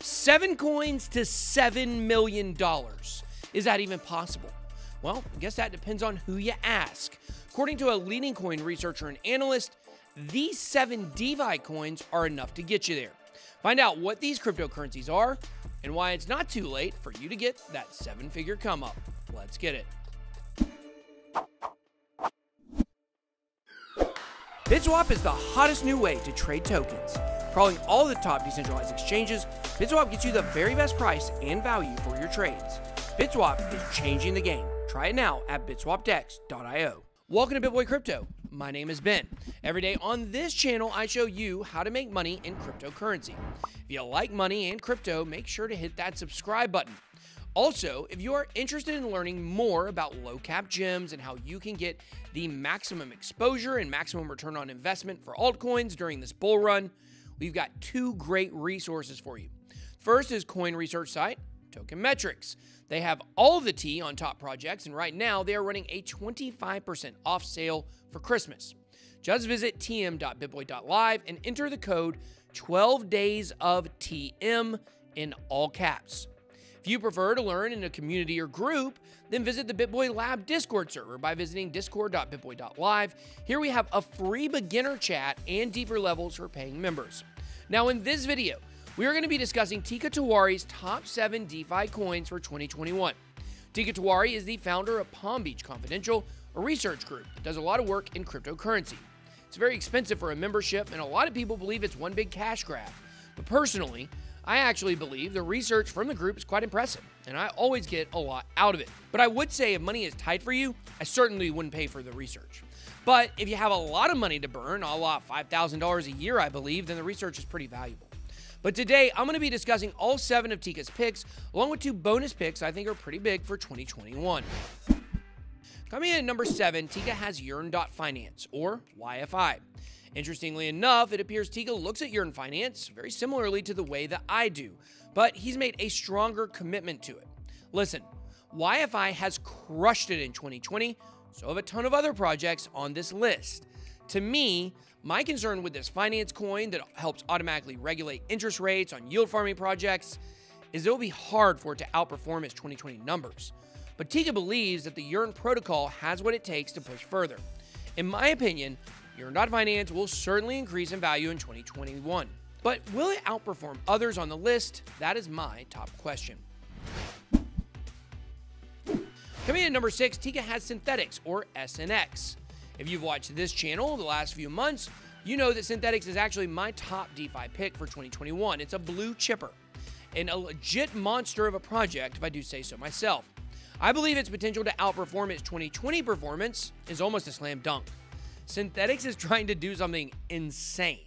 7 coins to $7 million. Is that even possible? Well, I guess that depends on who you ask. According to a leading coin researcher and analyst, these 7 DeFi coins are enough to get you there. Find out what these cryptocurrencies are and why it's not too late for you to get that 7-figure come up. Let's get it. BitSwap is the hottest new way to trade tokens. Crawling all the top decentralized exchanges, BitSwap gets you the very best price and value for your trades. BitSwap is changing the game. Try it now at bitswapdex.io. Welcome to BitBoy Crypto. My name is Ben. Every day on this channel, I show you how to make money in cryptocurrency. If you like money and crypto, make sure to hit that subscribe button. Also, if you are interested in learning more about low-cap gems and how you can get the maximum exposure and maximum return on investment for altcoins during this bull run, we've got 2 great resources for you. First is coin research site, Token Metrics. They have all of the tea on top projects, and right now they are running a 25% off sale for Christmas. Just visit tm.bitboy.live and enter the code 12daysOfTM in all caps. If you prefer to learn in a community or group, then visit the BitBoy Lab Discord server by visiting discord.bitboy.live. Here we have a free beginner chat and deeper levels for paying members. Now in this video, we are going to be discussing Teeka Tiwari's top 7 DeFi coins for 2021. Teeka Tiwari is the founder of Palm Beach Confidential, a research group that does a lot of work in cryptocurrency. It's very expensive for a membership, and a lot of people believe it's one big cash grab. But personally, I actually believe the research from the group is quite impressive, and I always get a lot out of it. But I would say if money is tight for you, I certainly wouldn't pay for the research. But if you have a lot of money to burn, a lot $5,000 a year, I believe, then the research is pretty valuable. But today, I'm going to be discussing all 7 of Teeka's picks, along with 2 bonus picks I think are pretty big for 2021. Coming in at number 7, Teeka has Yearn.finance, or YFI. Interestingly enough, it appears Teeka looks at Yearn Finance very similarly to the way that I do, but he's made a stronger commitment to it. Listen, YFI has crushed it in 2020, so have a ton of other projects on this list. To me, my concern with this finance coin that helps automatically regulate interest rates on yield farming projects is it will be hard for it to outperform its 2020 numbers. But Teeka believes that the Yearn protocol has what it takes to push further. In my opinion, Yearn.finance will certainly increase in value in 2021. But will it outperform others on the list? That is my top question. Coming in at number 6, Teeka has Synthetics, or SNX. If you've watched this channel the last few months, you know that Synthetics is actually my top DeFi pick for 2021. It's a blue chipper and a legit monster of a project, if I do say so myself. I believe its potential to outperform its 2020 performance is almost a slam dunk. Synthetics is trying to do something insane.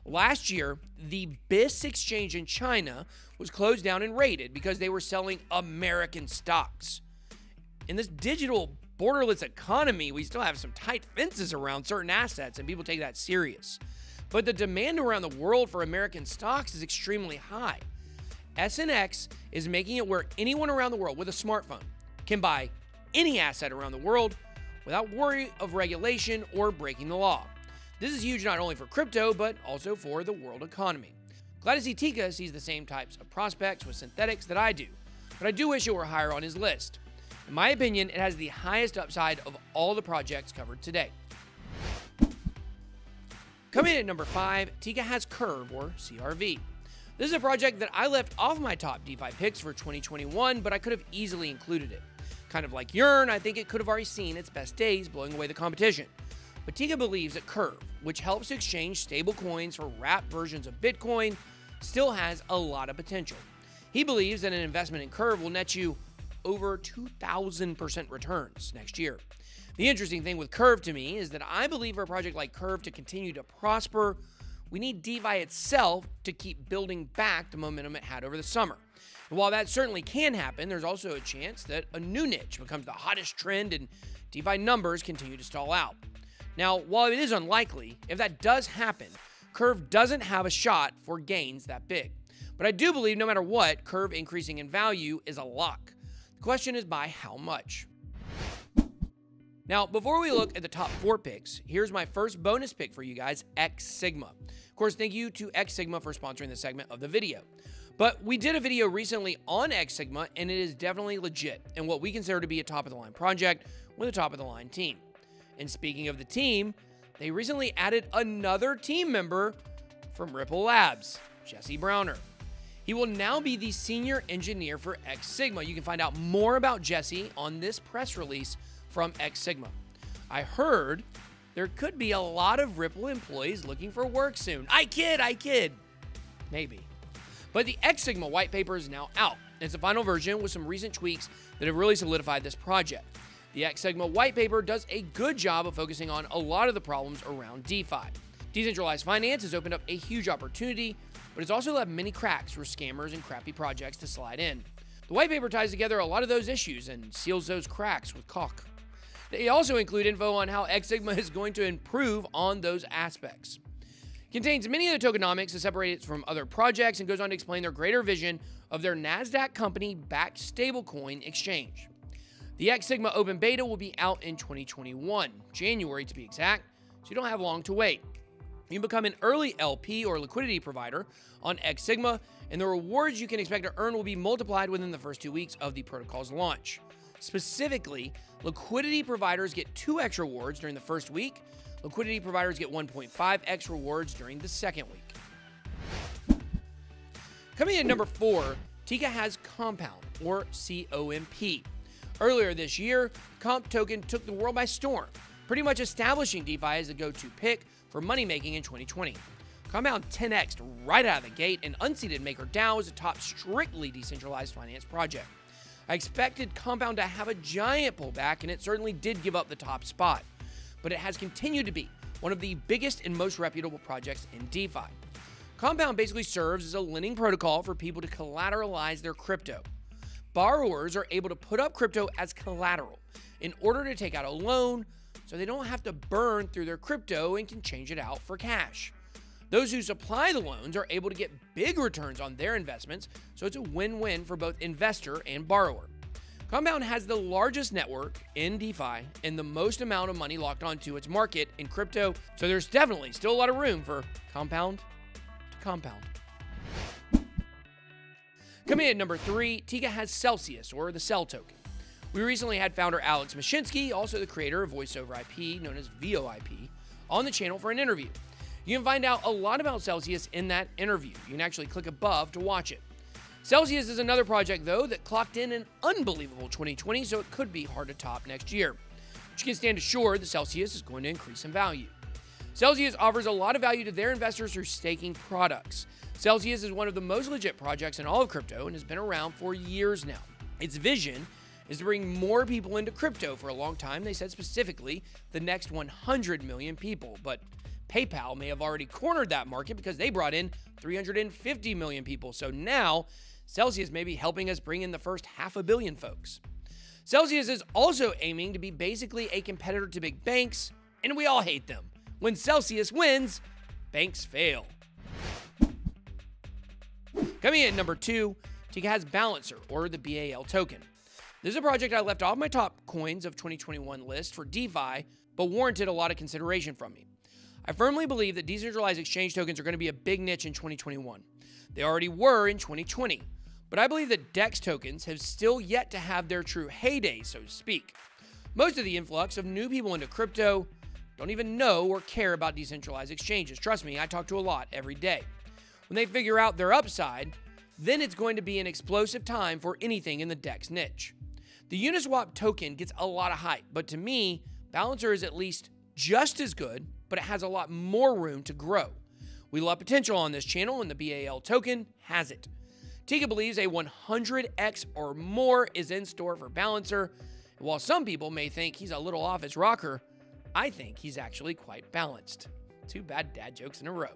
Last year, the BIS exchange in China was closed down and raided because they were selling American stocks. In this digital borderless economy, we still have some tight fences around certain assets, and people take that serious. But the demand around the world for American stocks is extremely high. SNX is making it where anyone around the world with a smartphone can buy any asset around the world without worry of regulation or breaking the law. This is huge not only for crypto, but also for the world economy. Glad to see Teeka sees the same types of prospects with Synthetics that I do, but I do wish it were higher on his list. In my opinion, it has the highest upside of all the projects covered today. Coming in at number 5, Teeka has Curve, or CRV. This is a project that I left off my top DeFi picks for 2021, but I could have easily included it. Kind of like Yearn, I think it could have already seen its best days blowing away the competition. But Teeka believes that Curve, which helps exchange stable coins for wrapped versions of Bitcoin, still has a lot of potential. He believes that an investment in Curve will net you over 2,000% returns next year. The interesting thing with Curve to me is that I believe for a project like Curve to continue to prosper, we need DeFi itself to keep building back the momentum it had over the summer. And while that certainly can happen, there's also a chance that a new niche becomes the hottest trend and DeFi numbers continue to stall out. Now, while it is unlikely, if that does happen, Curve doesn't have a shot for gains that big. But I do believe no matter what, Curve increasing in value is a lock. The question is by how much? Now, before we look at the top 4 picks, here's my first bonus pick for you guys, X Sigma. Of course, thank you to X Sigma for sponsoring this segment of the video. But we did a video recently on X Sigma, and it is definitely legit and what we consider to be a top-of-the-line project with a top-of-the-line team. And speaking of the team, they recently added another team member from Ripple Labs, Jesse Browner. He will now be the senior engineer for X Sigma. You can find out more about Jesse on this press release from X Sigma. I heard there could be a lot of Ripple employees looking for work soon. I kid. Maybe. But the X Sigma white paper is now out. It's a final version with some recent tweaks that have really solidified this project. The X Sigma white paper does a good job of focusing on a lot of the problems around DeFi. Decentralized finance has opened up a huge opportunity, but it's also left many cracks for scammers and crappy projects to slide in. The white paper ties together a lot of those issues and seals those cracks with caulk. They also include info on how X Sigma is going to improve on those aspects. It contains many of the tokenomics that separate it from other projects and goes on to explain their greater vision of their NASDAQ company-backed stablecoin exchange. The X Sigma open beta will be out in 2021, January to be exact, so you don't have long to wait. You can become an early LP or liquidity provider on X Sigma, and the rewards you can expect to earn will be multiplied within the first 2 weeks of the protocol's launch. Specifically, liquidity providers get 2x rewards during the first week. Liquidity providers get 1.5x rewards during the second week. Coming in at number 4, Teeka has Compound, or COMP. Earlier this year, Comp token took the world by storm, pretty much establishing DeFi as the go-to pick for money-making in 2020. Compound 10x'd right out of the gate, and unseated MakerDAO is a top strictly decentralized finance project. I expected Compound to have a giant pullback, and it certainly did give up the top spot, but it has continued to be one of the biggest and most reputable projects in DeFi. Compound basically serves as a lending protocol for people to collateralize their crypto. Borrowers are able to put up crypto as collateral in order to take out a loan, so they don't have to burn through their crypto and can change it out for cash. Those who supply the loans are able to get big returns on their investments, so it's a win-win for both investor and borrower. Compound has the largest network in DeFi and the most amount of money locked onto its market in crypto, so there's definitely still a lot of room for Compound to compound. Coming in at number 3, Teeka has Celsius, or the Cell token. We recently had founder Alex Mashinsky, also the creator of Voice over IP, known as VoIP, on the channel for an interview. You can find out a lot about Celsius in that interview. You can actually click above to watch it. Celsius is another project, though, that clocked in an unbelievable 2020, so it could be hard to top next year. But you can stand assured that Celsius is going to increase in value. Celsius offers a lot of value to their investors through staking products. Celsius is one of the most legit projects in all of crypto and has been around for years now. Its vision is to bring more people into crypto. For a long time, they said specifically the next 100 million people, but PayPal may have already cornered that market because they brought in 350 million people. So now, Celsius may be helping us bring in the first 500 million folks. Celsius is also aiming to be basically a competitor to big banks, and we all hate them. When Celsius wins, banks fail. Coming in at number 2, Teeka has Balancer, or the BAL token. This is a project I left off my top coins of 2021 list for DeFi, but warranted a lot of consideration from me. I firmly believe that decentralized exchange tokens are going to be a big niche in 2021. They already were in 2020, but I believe that DEX tokens have still yet to have their true heyday, so to speak. Most of the influx of new people into crypto don't even know or care about decentralized exchanges. Trust me, I talk to a lot every day. When they figure out their upside, then it's going to be an explosive time for anything in the DEX niche. The Uniswap token gets a lot of hype, but to me, Balancer is at least just as good, but it has a lot more room to grow. We love potential on this channel, and the BAL token has it. Teeka believes a 100x or more is in store for Balancer, and while some people may think he's a little off his rocker, I think he's actually quite balanced. 2 bad dad jokes in a row.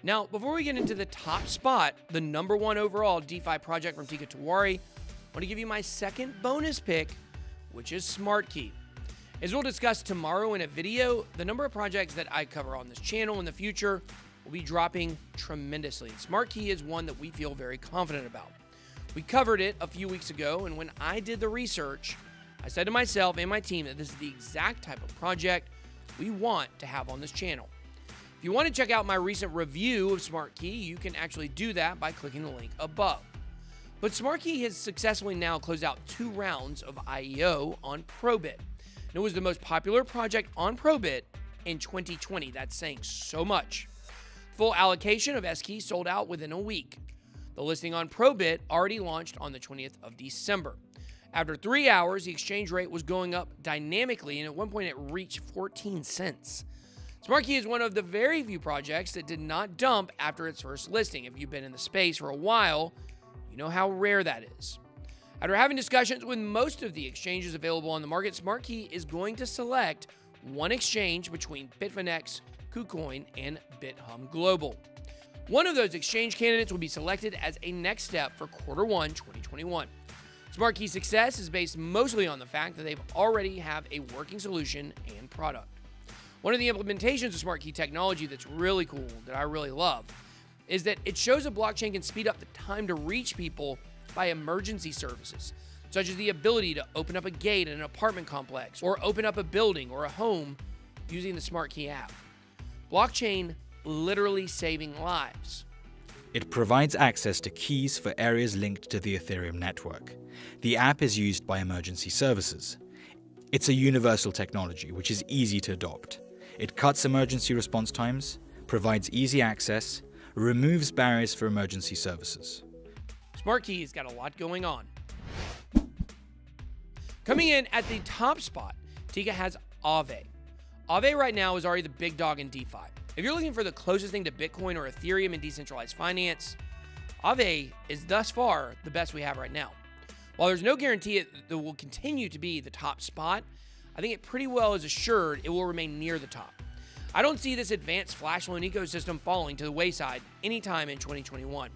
Now, before we get into the top spot, the number 1 overall DeFi project from Teeka Tiwari, I want to give you my second bonus pick, which is SmartKey. As we'll discuss tomorrow in a video, the number of projects that I cover on this channel in the future will be dropping tremendously. SmartKey is one that we feel very confident about. We covered it a few weeks ago, and when I did the research, I said to myself and my team that this is the exact type of project we want to have on this channel. If you want to check out my recent review of SmartKey, you can actually do that by clicking the link above. But SmartKey has successfully now closed out 2 rounds of IEO on Probit. And it was the most popular project on Probit in 2020. That's saying so much. Full allocation of SKey sold out within a week. The listing on Probit already launched on the 20th of December. After 3 hours, the exchange rate was going up dynamically, and at one point it reached 14 cents. SmartKey is one of the very few projects that did not dump after its first listing. If you've been in the space for a while, you know how rare that is. After having discussions with most of the exchanges available on the market, SmartKey is going to select one exchange between Bitfinex, KuCoin, and BitHum Global. One of those exchange candidates will be selected as a next step for Q1 2021. SmartKey's success is based mostly on the fact that they already have a working solution and product. One of the implementations of SmartKey technology that's really cool, that I really love, is that it shows a blockchain can speed up the time to reach people by emergency services, such as the ability to open up a gate in an apartment complex or open up a building or a home using the SmartKey app. Blockchain literally saving lives. It provides access to keys for areas linked to the Ethereum network. The app is used by emergency services. It's a universal technology which is easy to adopt. It cuts emergency response times, provides easy access, removes barriers for emergency services. SmartKey's got a lot going on. Coming in at the top spot, Teeka has AAVE. AAVE right now is already the big dog in DeFi. If you're looking for the closest thing to Bitcoin or Ethereum in decentralized finance, AAVE is thus far the best we have right now. While there's no guarantee it will continue to be the top spot, I think it pretty well is assured it will remain near the top. I don't see this advanced flash loan ecosystem falling to the wayside anytime in 2021.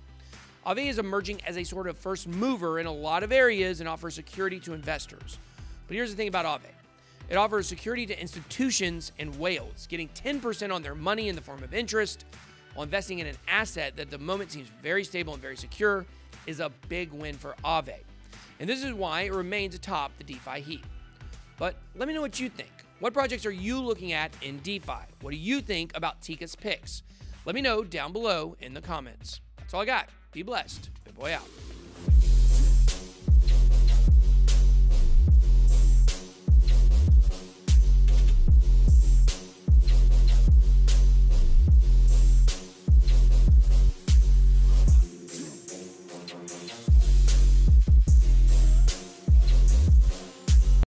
AAVE is emerging as a sort of first mover in a lot of areas and offers security to investors. But here's the thing about AAVE. It offers security to institutions and whales, getting 10% on their money in the form of interest, while investing in an asset that at the moment seems very stable and very secure is a big win for AAVE. And this is why it remains atop the DeFi heap. But let me know what you think. What projects are you looking at in DeFi? What do you think about Teeka's picks? Let me know down below in the comments. That's all I got. Be blessed. BitBoy out.